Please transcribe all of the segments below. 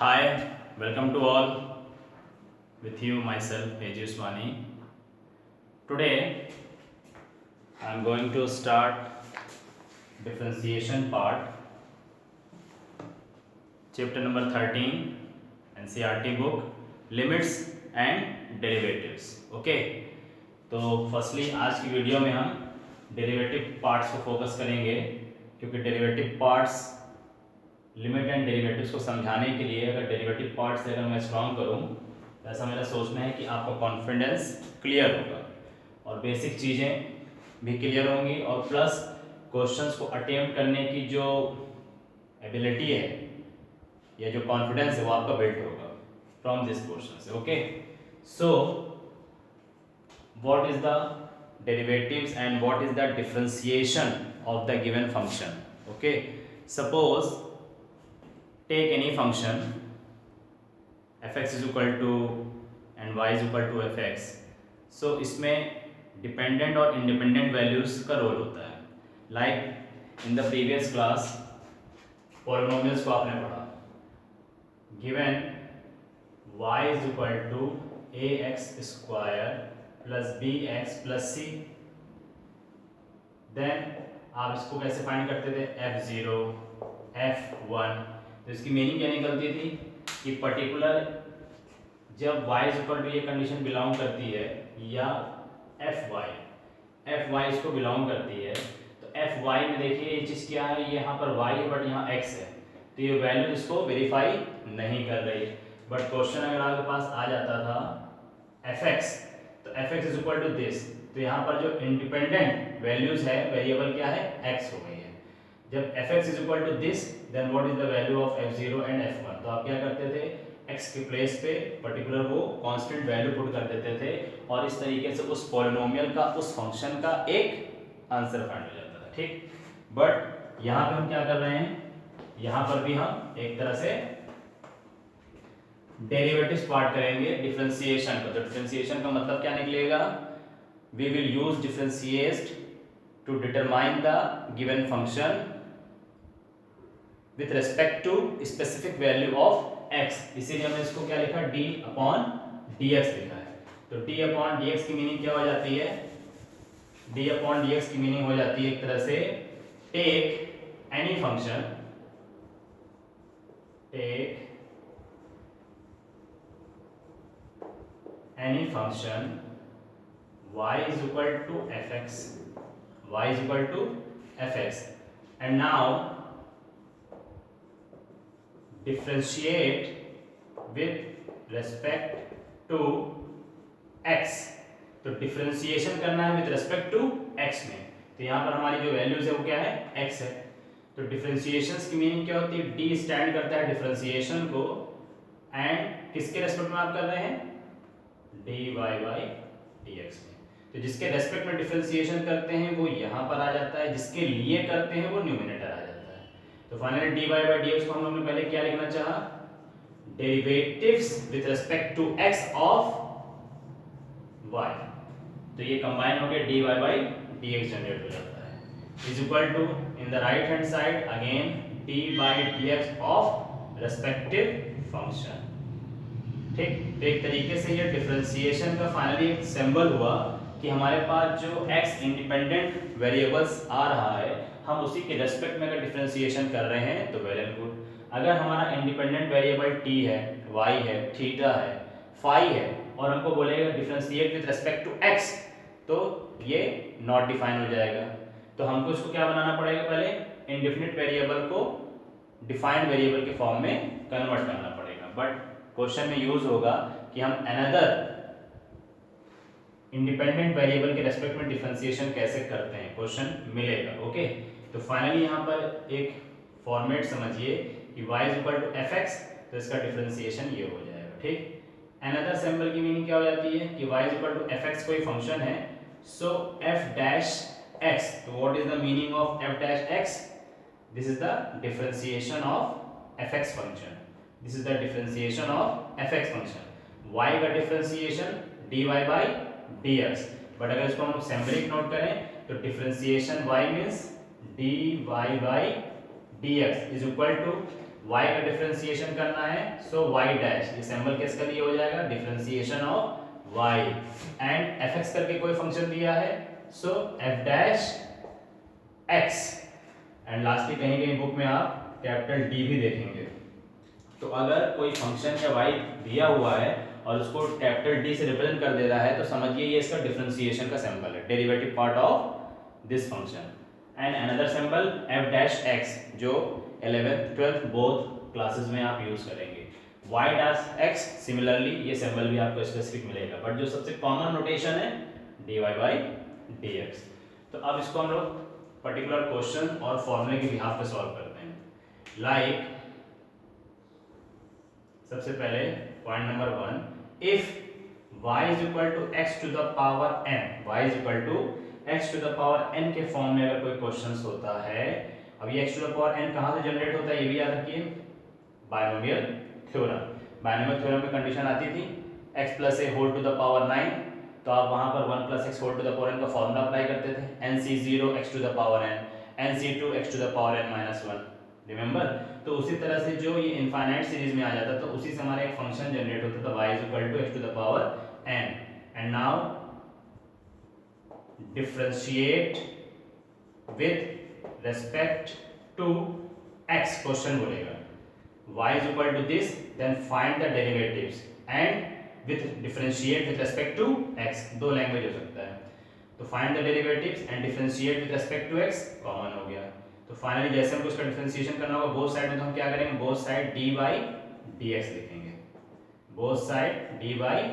Hi, welcome to all. With you, myself, Eji Usmani. Today, I am going to start differentiation part, chapter number 13, NCERT book, limits and derivatives. Okay, तो firstly आज की video में हम derivative parts को focus करेंगे, क्योंकि derivative parts limit and derivatives को समझाने के लिए अगर डेरिवेटिव पार्ट से अगर मैं स्ट्रॉन्ग करूँ तो ऐसा मेरा सोचना है कि आपका कॉन्फिडेंस क्लियर होगा और बेसिक चीज़ें भी क्लियर होंगी और प्लस क्वेश्चंस को अटेम्प्ट करने की जो एबिलिटी है या जो कॉन्फिडेंस है वो आपका बिल्ड होगा फ्रॉम दिस क्वेश्चन से। Okay, so what is the derivatives and what is the differentiation of the given function. Okay, suppose take any function fx is equal to and y is equal to fx. So इसमें dependent और independent values का role होता है। Like in the previous class polynomials को आपने पढ़ा, given y is equal to ax square plus b x plus c, then आप इसको कैसे फाइंड करते थे, f0 f1। तो इसकी मीनिंग क्या निकलती थी कि पर्टिकुलर जब y इज इक्वल टू ये कंडीशन बिलोंग करती है या fy इसको बिलोंग करती है, तो fy में देखिए ये चीज़ क्या है, यहाँ पर y है बट यहाँ x है, तो ये वैल्यू इसको वेरीफाई नहीं कर रही। बट क्वेश्चन अगर आपके पास आ जाता था fx, तो fx is equal to this, तो यहाँ पर जो इंडिपेंडेंट वैल्यूज है वेरिएबल क्या है, x हो गई है। जब fx is equal to this then what is the value of f0 and f1, तो आप क्या करते थे, x के प्लेस पे पर्टिकुलर वो कांस्टेंट वैल्यू पुट कर देते थे और इस तरीके से उस पॉलिनोमियल का, उस फंक्शन का एक आंसर फाइंड हो जाता था। ठीक, बट यहाँ पे हम क्या कर रहे हैं, यहाँ पर भी हम एक तरह से डेरिवेटिव्स पार्ट करेंगे डिफरेंशिएशन का। तो डिफरेंशिएशन का मतलब क्या निकलेगा, we will use differentiate to determine the given function with respect to specific value of x। इसीलिए हमने इसको क्या लिखा, d अपॉन dx लिखा है। तो d अपॉन dx की मीनिंग क्या हो जाती है, d अपॉन dx की मीनिंग हो जाती है एक तरह से take any function, take any function y is equal to fx, y is equal to fx, and now differentiate with respect to x। तो डिफरेंशिएशन करना है विद रिस्पेक्ट टू x में, तो यहाँ पर हमारी जो वैल्यूज है वो क्या है, x है। तो डिफरेंशिएशंस की मीनिंग क्या होती है, d स्टैंड करता है डिफरेंशिएशन को, एंड किसके रेस्पेक्ट में आप कर रहे हैं, dy by dx में। तो जिसके रेस्पेक्ट में डिफरेंशिएशन करते हैं वो यहाँ पर आ जाता है, जिसके लिए करते हैं वो न्यूमरेटर आ जाता है। तो फाइनली dy by dx को हम लोग ने पहले क्या लिखना चाहा, derivatives with respect to x of y। तो ये कंबाइन होकर dy by dx जनरेट हो जाता है, is equal to in the right hand side again d by dx of respective function. ठीक, तो एक तरीके से ये डिफरेंशिएशन का फाइनली एक सिंबल हुआ कि हमारे पास जो x इंडिपेंडेंट वेरिएबल्स आ रहा है हम उसी के रेस्पेक्ट में अगर डिफरेंशिएशन कर रहे हैं तो वेल एंड गुड। अगर हमारा इंडिपेंडेंट वेरिएबल t है, y है, थीटा है, फाई है और हमको बोलेगा differentiate with respect to x, तो ये नॉट डिफाइन हो जाएगा। तो हमको इसको क्या बनाना पड़ेगा, पहले इंडिफिनिट वेरिएबल को डिफाइंड वेरिएबल के फॉर्म में कन्वर्ट करना पड़ेगा। बट क्वेश्चन में यूज होगा कि हम अनदर इंडिपेंडेंट वेरिएबल के रेस्पेक्ट में डिफरेंशिएशन कैसे करते हैं, क्वेश्चन मिलेगा। ओके, तो फाइनली यहाँ पर एक फॉर्मेट समझिए कि y is equal to fx, तो इसका डिफरेंशिएशन ये हो जाएगा। ठीक, अनदर सिंबल की मीनिंग क्या हो जाती है कि y is equal to fx कोई फंक्शन है, सो f डैश x, तो what is the meaning of f dash x, this is the differentiation of fx function, this is the differentiation of fx function. y का differentiation dy by dx, but अगर इसको हम symbolic note करें तो differentiation y means dy by dx is equal to y का differentiation करना है, so y dash, ये सिंबल किसका लिए हो जाएगा, differentiation of y, and fx करके कोई फंक्शन दिया है, so f dash x, and lastly कहीं कहीं बुक में आप कैपिटल D भी देखेंगे। तो अगर कोई फंक्शन या y दिया हुआ है और उसको कैपिटल D से रिप्रेजेंट कर दे रहा है तो समझिए ये इसका डिफरेंशिएशन का सिंबल है, derivative part of this function. And another symbol f dash x जो 11th 12th बोथ क्लासेस में आप यूज करेंगे। y डैश x सिमिलरली ये सिंबल भी आपको स्पेसिफिक मिलेगा, बट जो सबसे कॉमन नोटेशन है dy बाई dx। तो अब इसको हम लोग पर्टिकुलर क्वेश्चन और फॉर्मूले के बिहाफ पे सॉल्व करते हैं। लाइक सबसे पहले point number 1, if y is equal to x to the power n, y is equal to x to the power n के फॉर्म में अगर कोई क्वेश्चन होता है, अब ये x to the power n कहाँ से जनरेट होता है ये भी याद रखिए, बायनोमियल थ्योरम। बायनोमियल थ्योरम में कंडीशन आती थी x plus a whole to the power 9, तो आप वहां पर 1 plus x whole to the power n का फॉर्मूला अप्लाई करते थे, nc0 x to the power n, nc2 x to the power n minus 1, remember. तो उसी तरह से जो ये इनफाइनाइट सीरीज में आ जाता तो उसी से हमारा एक फंक्शन जनरेट होता था y is equal to x to the power n, and now differentiate with respect to x, question बोलेगा y is equal to this, then find the derivatives and with differentiate with respect to x, दो language हो सकता है, तो find the derivatives and differentiate with respect to x common हो गया। तो finally जैसे हमको इसका डिफरेंशिएशन करना होगा बोथ साइड में, तो हम क्या करेंगे, both side dy by dx लिखेंगे, both side dy by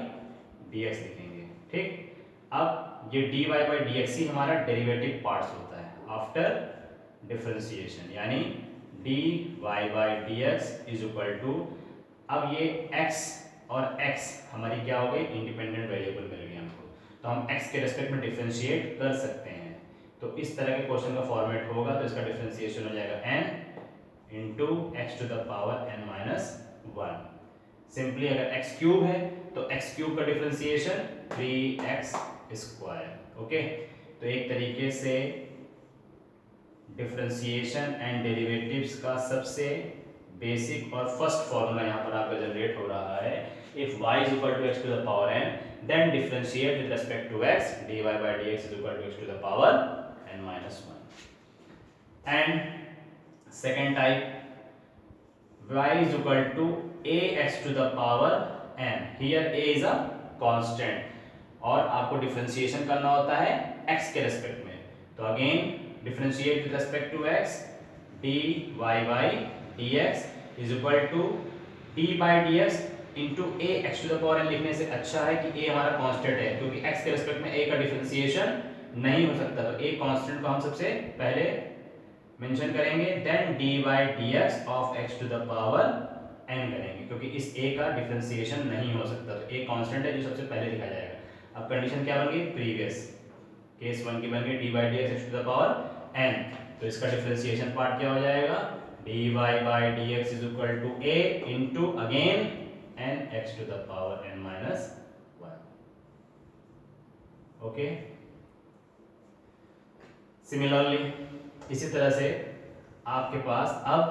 dx लिखेंगे, ठीक। अब ये dy बाई dx ही हमारा डेरिवेटिव पार्ट्स होता है आफ्टर डिफरेंशिएशन, यानी dy by dx is equal to, अब ये x और x हमारी क्या हो गई, इंडिपेंडेंट वेरिएबल मिल गई हमको, तो हम x के रेस्पेक्ट में डिफरेंशिएट कर सकते हैं। तो इस तरह के क्वेश्चन का फॉर्मेट होगा, तो इसका डिफरेंशिएशन हो जाएगा n into x to the power n minus 1। Simply अगर x क्यूब है तो x क्यूब का डिफरेंशिएशन 3x स्क्वायर, ओके। तो एक तरीके से डिफरेंशिएशन एंड डेरिवेटिव्स का सबसे बेसिक और फर्स्ट फॉर्मूला यहाँ पर आपका जनरेट हो रहा है, if y is equal to x to the power n, then differentiate with respect to x, dy by dx is equal to x to the power n minus 1. And second type, y is equal to ax to the power n, here a is a constant और आपको differentiation करना होता है x के respect में, तो again differentiate with respect to x, dy by dx is equal to d by dx into a x to the power n। लिखने से अच्छा है कि a हमारा कांस्टेंट है, क्योंकि x के रेस्पेक्ट में a का डिफरेंशिएशन नहीं हो सकता, तो a कांस्टेंट को हम सबसे पहले मेंशन करेंगे, then d by dx of x to the power n करेंगे, क्योंकि इस a का डिफरेंशिएशन नहीं हो सकता, तो a कांस्टेंट है जो सबसे पहले लिखा जाएगा। अब कंडीशन क्या बन गई, प्रीवियस केस 1 की बन गई dy by dx x to the power n, तो इसका डिफरेंशिएशन पार्ट क्या हो जाएगा, dy by dx is equal to a into again n x to the power n minus 1, okay. Similarly इसी तरह से आपके पास अब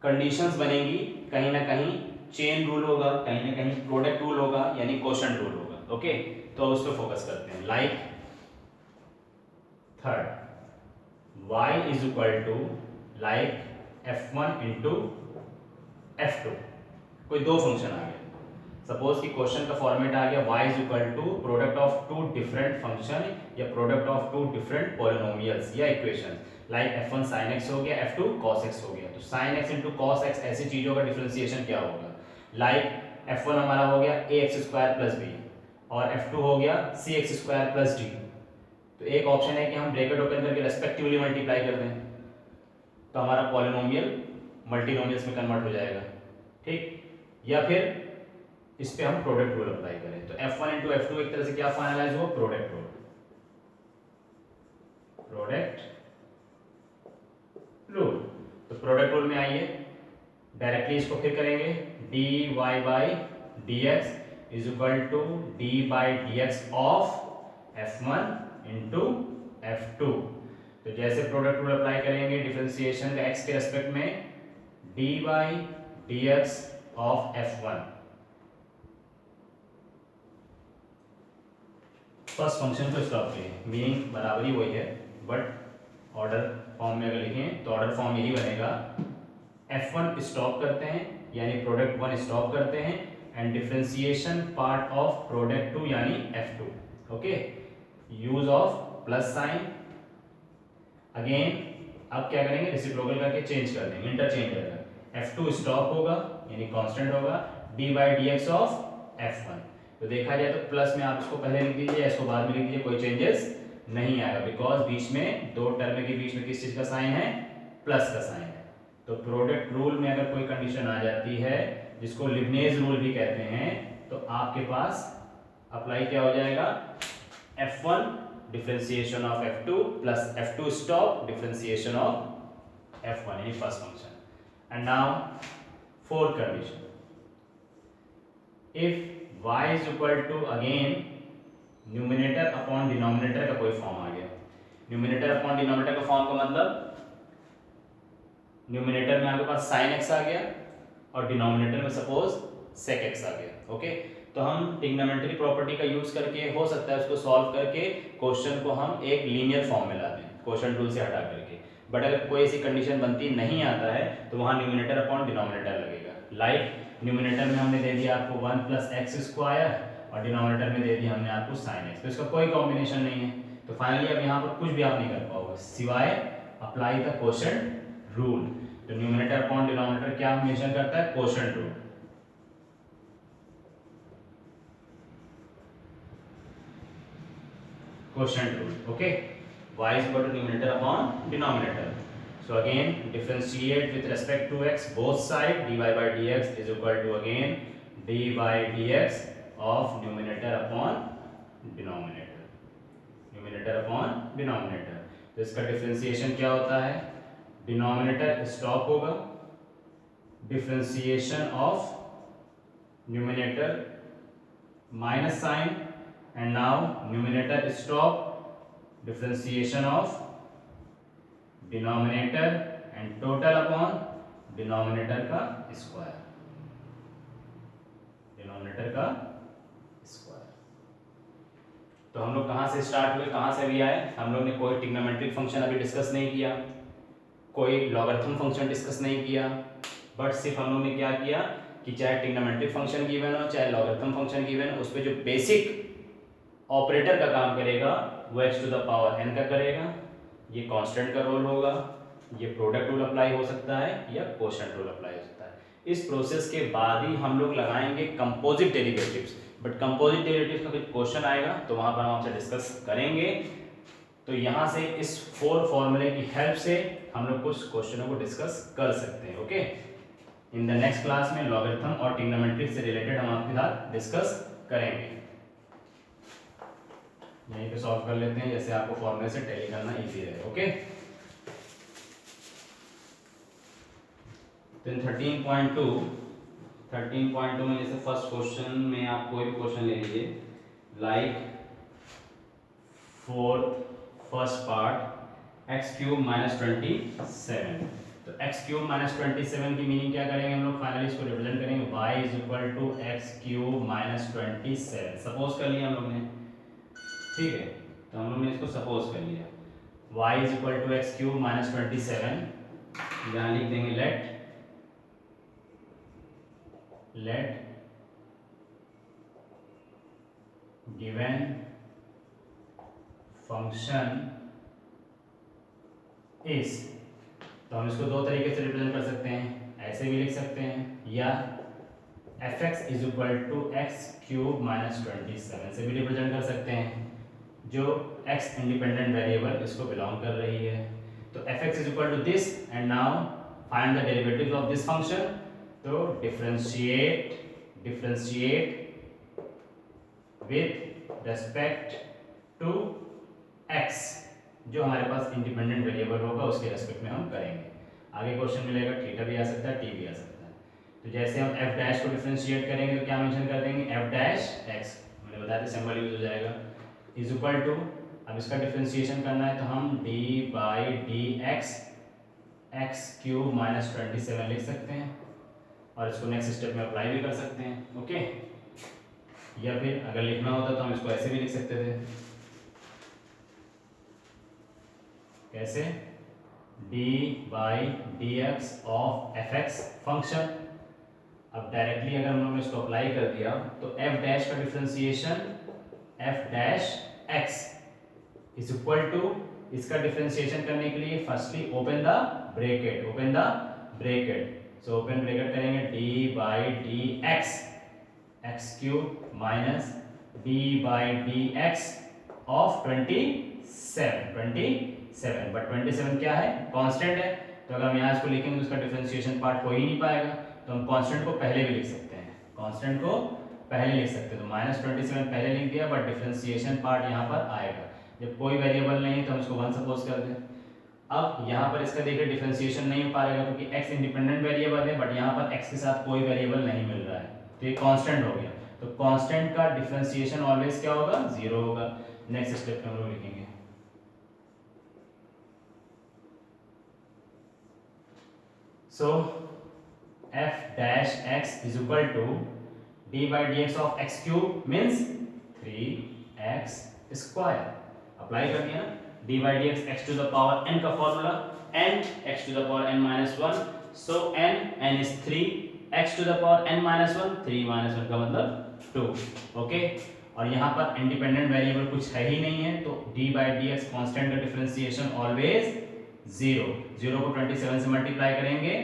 कंडीशंस बनेंगी, कहीं ना कहीं चेन रूल होगा, कहीं ना कहीं प्रोडक्ट रूल होगा, यानी क्वोशंट रूल होगा, ओके। तो उस पर फोकस करते हैं। Like third, y is equal to like f1 into f2, कोई दो फंक्शन आ गया, सपोज कि क्वेश्चन का फॉर्मेट आ गया y is equal to product of two different function या product of two different polynomials या equation, like f1 sin x हो गया, f2 cos x हो गया, तो sin x into cos x ऐसी चीजों का डिफरेंशिएशन क्या होगा, लाइक f1 हमारा हो गया ax स्क्वायर प्लस बी और f2 हो गया cx स्क्वायर प्लस डी, तो एक ऑप्शन है कि हम ब्रैकेट ओपन करके रेस्पेक्टिवली मल्टीप्लाई कर दें, तो हमारा पॉलिनोमियल मल्टीनोमियल्स में कन्वर्ट हो जाएगा, ठीक। या फिर इस पे हम प्रोडक्ट रूल अप्लाई करें, तो f1 इंटू f2 एक तरह से क्या फाइनलाइज हुआ, प्रोडक्ट रूल, प्रोडक्ट रूल। तो प्रोडक्ट रूल में आइए, डायरेक्टली इसको फिर करेंगे, dy by dx is equal to d by dx of f1 into f2, तो जैसे प्रोडक्ट रूल अप्लाई करेंगे डिफरेंशिएशन का x के रेस्पेक्ट में, dy dx of f1 first function को स्टॉप करें, मीनिंग बराबरी वही है बट ऑर्डर फॉर्म में अगर लिखें तो ऑर्डर फॉर्म यही बनेगा, f1 स्टॉप करते हैं यानी प्रोडक्ट 1 स्टॉप करते हैं and differentiation part of product 2 यानी f2, okay, use of plus sign. Again अब क्या करेंगे, रेसिप्रोकल करके चेंज कर देंगे, इंटरचेंज करेगा, f2 स्टॉप होगा यानी कांस्टेंट होगा, dy dx ऑफ f1। तो देखा जाए तो प्लस में आप इसको पहले लिख दीजिए, इसको बाद में लिख दीजिए, कोई चेंजेस नहीं आएगा बिकॉज बीच में दो टर्म के बीच में किस चीज का साइन है, प्लस का साइन है। तो प्रोडक्ट रूल में अगर कोई कंडीशन आ जाती है जिसको लिबनेज रूल भी कहते हैं, तो आपके पास अप्लाई क्या हो जाएगा, f1 differentiation of f2 plus f2 stop differentiation of f1 यानी first function. And now fourth condition, if y is equal to again numerator upon denominator का कोई फॉर्म आ गया। न्यूमिनेटर अपॉन डिनोमिनेटर का फॉर्म का मतलब, न्यूमिनेटर में आपके पास sin x आ गया और डिनोमिनेटर में सपोज sec x आ गया, ओके। तो हम ट्रिग्नोमेट्री प्रॉपर्टी का यूज करके हो सकता है उसको सॉल्व करके क्वेश्चन को हम एक लीनियर फॉर्म में ला दें, क्वेश्चन टूल से हटा करके। बट अगर कोई ऐसी कंडीशन बनती नहीं आता है तो वहाँ न्यूमिनेटर अपॉन डिनोमिनेटर लगेगा। लाइक न्यूमिनेटर में हमने दे दिया आपको 1 प्लस एक्स स्क्वायर और डिनोमिनेटर में दे दिया हमने आपको साइन एक्स, तो इसका कोई कॉम्बिनेशन नहीं है। तो फाइनली अब यहाँ पर कुछ भी आप नहीं कर पाओगे सिवाय अप्लाई द क्वोशंट रूल। तो न्यूमिनेटर अपॉन डिनोमिनेटर क्या मेंशन करता है, quotient rule. Quotient rule, okay, y is equal to numerator upon denominator. So again differentiate with respect to x both side, dy by dx is equal to again dy dx of numerator upon denominator, numerator upon denominator। तो इसका differentiation क्या होता है, denominator stop होगा, differentiation of numerator minus sign and now numerator stop, differentiation of denominator and total upon denominator का square, denominator का square. तो हम लोग कहाँ से स्टार्ट हुए, कहाँ से अभी आए, हम लोग ने कोई ट्रिग्नोमेट्रिक फंक्शन अभी डिस्कस नहीं किया, कोई लॉगरिथम फंक्शन डिस्कस नहीं किया, बट सिर्फ हम लोग ने क्या किया कि चाहे ट्रिग्नोमेट्रिक फंक्शन गिवन हो चाहे लॉगरिथम फंक्शन गिवन हो, उस पर जो बेसिक ऑपरेटर का काम करेगा वो x to the power n का करेगा, ये कांस्टेंट का रोल होगा, ये प्रोडक्ट रूल अप्लाई हो सकता है या क्वोशंट रूल अप्लाई हो सकता है। इस प्रोसेस के बाद ही हम लोग लगाएंगे composite derivatives, but composite derivatives का कुछ क्वेश्चन आएगा तो वहां पर हम आपसे डिस्कस करेंगे। तो यहाँ से इस 4 फॉर्मूले की हेल्प से हम लोग कुछ क्वेश्चनों को डिस्कस कर सकते हैं, okay. In the next class में लॉगरिथम और ट्रिग्नोमेट्री से रिलेटेड हम आपके साथ डिस्कस करेंगे। यहीं पे सॉल्व कर लेते हैं, जैसे आपको फॉर्मूले से टैली करना इजी है, ओके। तो 13.2 में जैसे फर्स्ट क्वेश्चन में आप कोई भी क्वेश्चन ले लीजिए, like first part x cube minus 27। तो एक्स क्यूब माइनस 27 की मीनिंग क्या करेंगे हम लोग, फाइनली इसको रिप्रेजेंट करेंगे y is equal to x cube minus 27। Suppose कर लिया हम लोग ने, ठीक है, तो हम लोग ने इसको सपोज कर लिया y is equal to x cube minus 27, यहाँ लिख देंगे लेट गिवन फंक्शन इज, तो हम इसको दो तरीके से रिप्रेजेंट कर सकते हैं, ऐसे भी लिख सकते हैं या fx is equal to x cube minus 27 से भी रिप्रेजेंट कर सकते हैं, जो x इंडिपेंडेंट वेरिएबल इसको बिलोंग कर रही है। तो fx is equal to this and now find the derivative of this function. तो differentiate with respect to x, जो हमारे पास इंडिपेंडेंट वेरिएबल होगा उसके रेस्पेक्ट में हम करेंगे। आगे क्वेश्चन मिलेगा थीटा भी आ सकता है, t भी आ सकता है। तो जैसे हम f डैश को डिफरेंशिएट करेंगे तो क्या मेंशन कर देंगे, f डैश x, मैंने बताया था सिंबल यूज हो जाएगा, इज इक्वल टू अब इसका डिफरेंशिएशन करना है तो हम D by D X cube minus 27 लिख सकते हैं और इसको नेक्स्ट स्टेप में अप्लाई भी कर सकते हैं। ओके, या फिर अगर लिखना होता तो हम इसको ऐसे भी लिख सकते थे, कैसे, D by D x of F X function. अब डायरेक्टली अगर हमने इसको अप्लाई कर दिया तो एफ डैश का differentiation F dash X is equal to, इसका डिफरेंशिएशन करने के लिए firstly open the bracket, so open bracket करेंगे D by D X cube minus D by D x of 27, but 27 क्या है, कांस्टेंट है, तो अगर हम यहाँ इसको लिखेंगे तो उसका डिफरेंशिएशन पार्ट हो ही नहीं पाएगा, तो हम कांस्टेंट को पहले भी लिख सकते हैं, तो माइनस 27 पहले लिख दिया, बट डिफरेंशिएशन पार्ट यहाँ पर आएगा। जब कोई वेरिएबल नहीं है तो हम इसको 1 सपोज कर दें। अब यहाँ पर इसका देखिए डिफरेंशिएशन नहीं हो पाएगा क्योंकि x इंडिपेंडेंट वेरिएबल है, बट यहाँ पर x के साथ कोई वेरिएबल नहीं मिल रहा है, तो ये कांस्टेंट हो गया, तो कांस्टेंट का डिफरेंशिएशन ऑलवेज क्या होगा, 0 होगा। नेक्स्ट स्टेप में हम लोग लिखेंगे so f dash x is equal to d by dx of x cube means 3x square, apply कर दिया ना, d by dx x to the power n का formula n x to the power n minus 1, so n is 3, x to the power n minus 1, 3 minus 1 का मतलब 2। Okay, और यहाँ पर independent variable कुछ है ही नहीं है, तो d by dx कांस्टेंट का डिफरेंशिएशन ऑलवेज 0 को 27 से मल्टीप्लाई करेंगे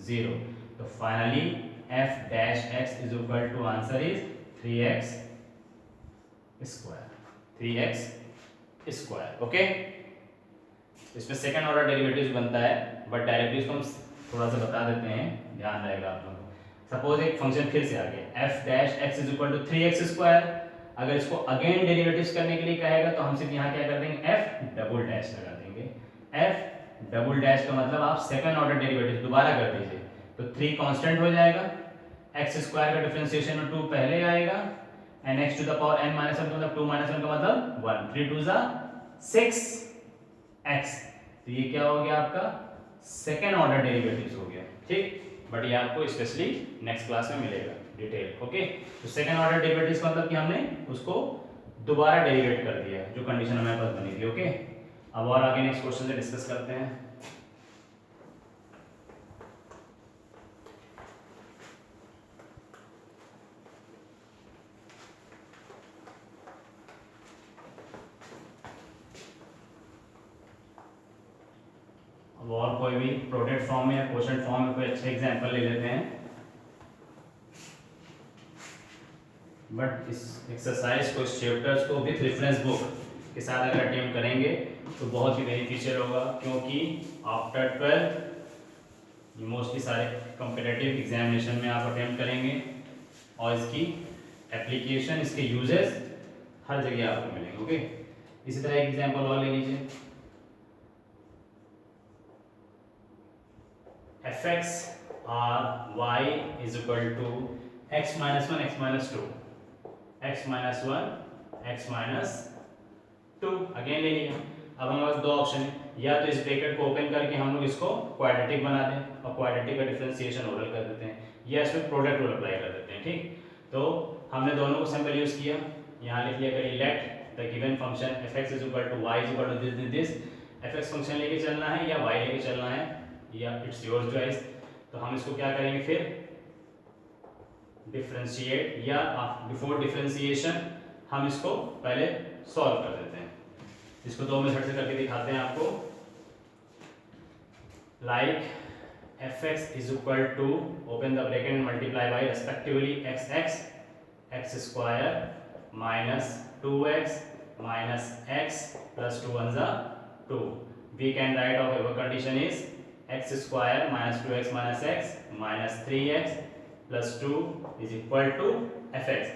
0, तो finally f dash x is equal to answer is 3x square. Okay, इसमें सेकंड ऑर्डर डेरिवेटिव्स बनता है, बट डायरेक्टली इसको हम थोड़ा सा बता देते हैं, ध्यान रहेगा आप लोगों को। सपोज एक फंक्शन फिर से आ गया f dash x is equal to 3x square, अगर इसको अगेन डेरिवेटिव्स करने के लिए कहेगा तो हम सिर्फ यहाँ क्या कर देंगे, f डबल डैश लगा देंगे। f डबल डैश का मतलब आप सेकंड ऑर्डर डेरिवेटिव दोबारा कर दीजिए, तो 3 कांस्टेंट हो जाएगा, x स्क्वायर का डिफरेंशिएशन में 2 पहले आएगा, and x to the power n minus 1 मतलब 2 माइनस 1 का मतलब 1, 3 2 जा 6x, तो ये क्या हो गया आपका सेकंड ऑर्डर डेरिवेटिव्स हो गया, ठीक। बट ये आपको स्पेशली नेक्स्ट क्लास में मिलेगा डिटेल। ओके, तो सेकंड ऑर्डर डेरिवेटिव्स का मतलब कि हमने उसको दोबारा डेरिवेट कर दिया जो कंडीशन हमारे पास बनी थी। ओके, अब और आगे नेक्स्ट क्वेश्चन से डिस्कस करते हैं। अब और कोई भी प्रोडक्ट फॉर्म में या क्वोशंट फॉर्म में कोई अच्छा एग्जांपल ले लेते हैं, बट इस एक्सरसाइज को, इस चैप्टर्स को विथ रेफरेंस बुक के साथ अगर अटेम्प्ट करेंगे तो बहुत ही बेनिफिशियल होगा, क्योंकि आफ्टर 12 मोस्टली सारे कॉम्पिटिटिव एग्जामिनेशन में आप अटेम्प्ट करेंगे और इसकी एप्लीकेशन, इसके यूजेस हर जगह आपको मिलेंगे। ओके, इसी तरह एक एग्जांपल और ले लीजिए, fx और y is equal to x minus 1 x minus 2, x minus 1 x minus 2 again ले लिया। अब हमारे पास दो ऑप्शन है, या तो इस ब्रैकेट को ओपन करके हम लोग इसको क्वाड्रेटिक बना दें और क्वाड्रेटिक का डिफरेंशिएशन ओरल कर देते हैं, या इसमें प्रोडक्ट रूल अप्लाई कर देते हैं, ठीक। तो हमने दोनों को सिंपल यूज किया, यहाँ लिख लिया करिए let the given function fx is equal to y is equal to this fx function लेके चलना है या y लेके चलना है, या इट्स योर चॉइस। तो हम इसको क्या करेंगे फिर डिफरेंशिएट, या बिफोर डिफरेंशिएशन हम इसको पहले सॉल्व कर देते हैं। इसको दो मेथड से करके दिखाते हैं आपको। Like fx is equal to open the bracket and multiply by respectively x square minus 2x minus x plus 2 1 is 2. We can write our condition is x square minus 2x minus x minus 3x plus 2 is equal to fx.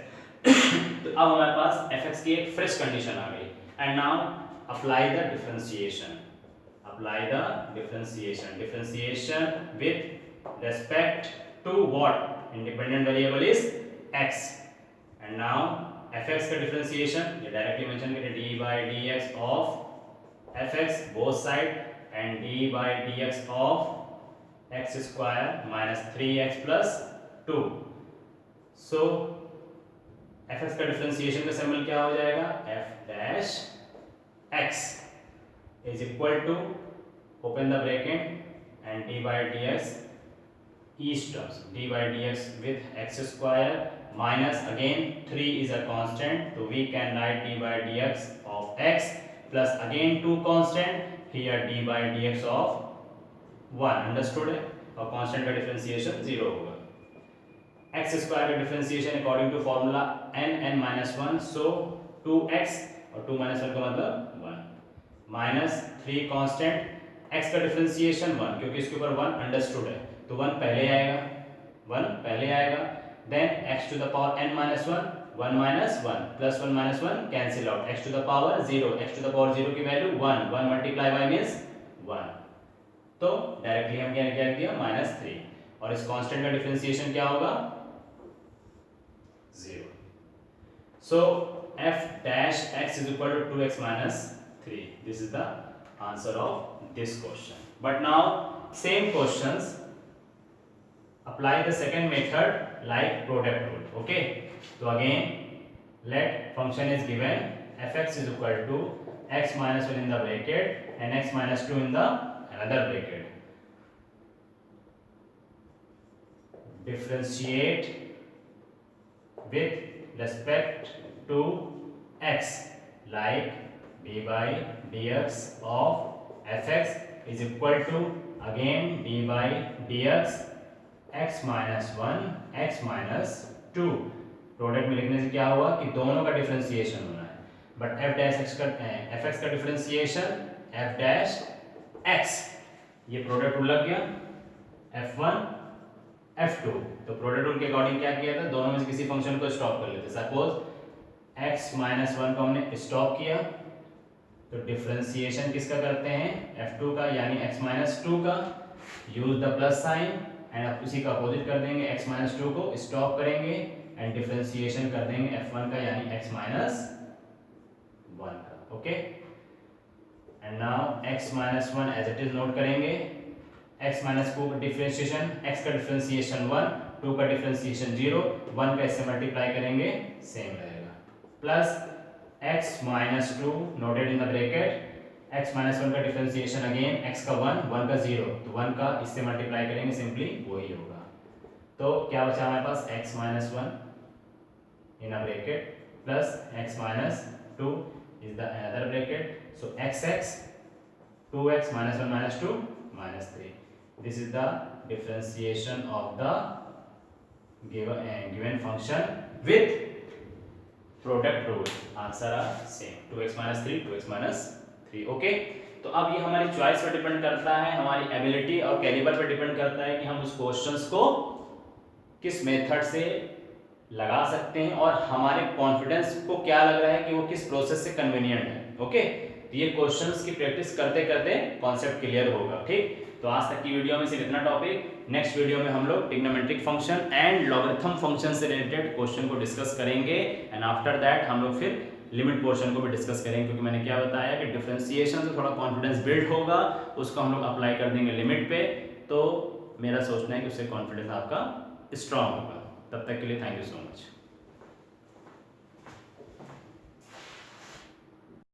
तो अब हमारे पास fx की एक fresh condition आ गई, and now apply the differentiation, differentiation with respect to what independent variable is x, and now fx का differentiation ये directly mention करें d by D x of fx both side and d by D x of x square minus 3x plus 2। So fx का differentiation का symbol क्या हो जाएगा, f dash x is equal to open the bracket and d by D x each terms d by dx with x square minus again 3 is a constant, so we can write d by dx of x plus again 2 constant here d by dx of 1। understood है, और constant का differentiation 0 होगा। x square का differentiation according to formula n minus 1, so 2x और 2 minus 1 का मतलब 1 minus 3 constant x का differentiation 1 क्योंकि इसके ऊपर 1 understood है तो 1 पहले आएगा, then x to the power n minus 1 minus 1 plus 1 minus 1 cancel out, x to the power 0, x to the power 0 की वैल्यू 1 मल्टीप्लाई बाय मींस 1, तो डायरेक्टली हम क्या लिख दिया -3 और इस कांस्टेंट का डिफरेंशिएशन क्या होगा 0। सो f dash x is equal to 2x minus 3, this is the answer of this question। but now same questions apply the second method like product rule, okay। so again let function is given fx is equal to x minus 1 in the bracket and x minus 2 in the another bracket, differentiate with respect to x like d by dx of fx is equal to again d by dx x minus 1 x minus 2। Product में लिखने से क्या हुआ कि दोनों का differentiation होना है, बट f डैश x का fx का डिफरेंशिएशन f डैश x, ये प्रोडक्ट रूल लग गया f1 f2, तो प्रोडक्ट रूल के अकॉर्डिंग क्या किया था, दोनों में से किसी फंक्शन को स्टॉप कर लेते। सपोज x minus 1 को हमने स्टॉप किया तो डिफरेंशिएशन किसका करते हैं f2 का यानी x minus 2 का, use the plus sign and आप उसी का अपोजिट कर देंगे, x minus 2 को स्टॉप करेंगे एंड डिफरेंशिएशन कर देंगे f1 का यानी x minus 1 का, okay. And now x minus 1 as it is note करेंगे, x minus 2 का डिफरेंशिएशन, x का डिफरेंशिएशन 1, 2 का डिफरेंशिएशन 0, 1 का इससे मल्टीप्लाई करेंगे सेम रहेगा, plus x minus 2 noted in the bracket, x minus 1 का डिफरेंशिएशन अगेन x का 1 का 0, तो 1 का इससे मल्टीप्लाई करेंगे सिंपली वही होगा। तो क्या बचा हमारे पास x minus 1 in a bracket plus x minus 2 is the another bracket, so xx 2x minus 1 minus 2 minus 3, this is the differentiation of the given function with product rule, answer are same 2x minus 3 2x minus 3, okay. तो अब ये हमारी choice पर depend करता है, हमारी ability और calibre पर डिपेंड करता है कि हम उस क्वेश्चंस को किस मेथड से लगा सकते हैं और हमारे कॉन्फिडेंस को क्या लग रहा है कि वो किस प्रोसेस से कन्वीनियंट है, ओके। तो ये क्वेश्चंस की प्रैक्टिस करते करते कॉन्सेप्ट क्लियर होगा, ठीक। तो आज तक की वीडियो में सिर्फ इतना टॉपिक, नेक्स्ट वीडियो में हम लोग trigonometric function and logarithm function से रिलेटेड क्वेश्चन को डिस्कस करेंगे एंड आफ्टर दैट हम लोग फिर लिमिट पोर्शन को भी डिस्कस करेंगे, क्योंकि मैंने क्या बताया कि डिफरेंशिएशन से थोड़ा कॉन्फिडेंस बिल्ड होगा, उसको हम लोग अप्लाई कर देंगे लिमिट पे, तो मेरा सोचना है कि उससे कॉन्फिडेंस आपका स्ट्रांग होगा। तब तक के लिए थैंक यू सो मच।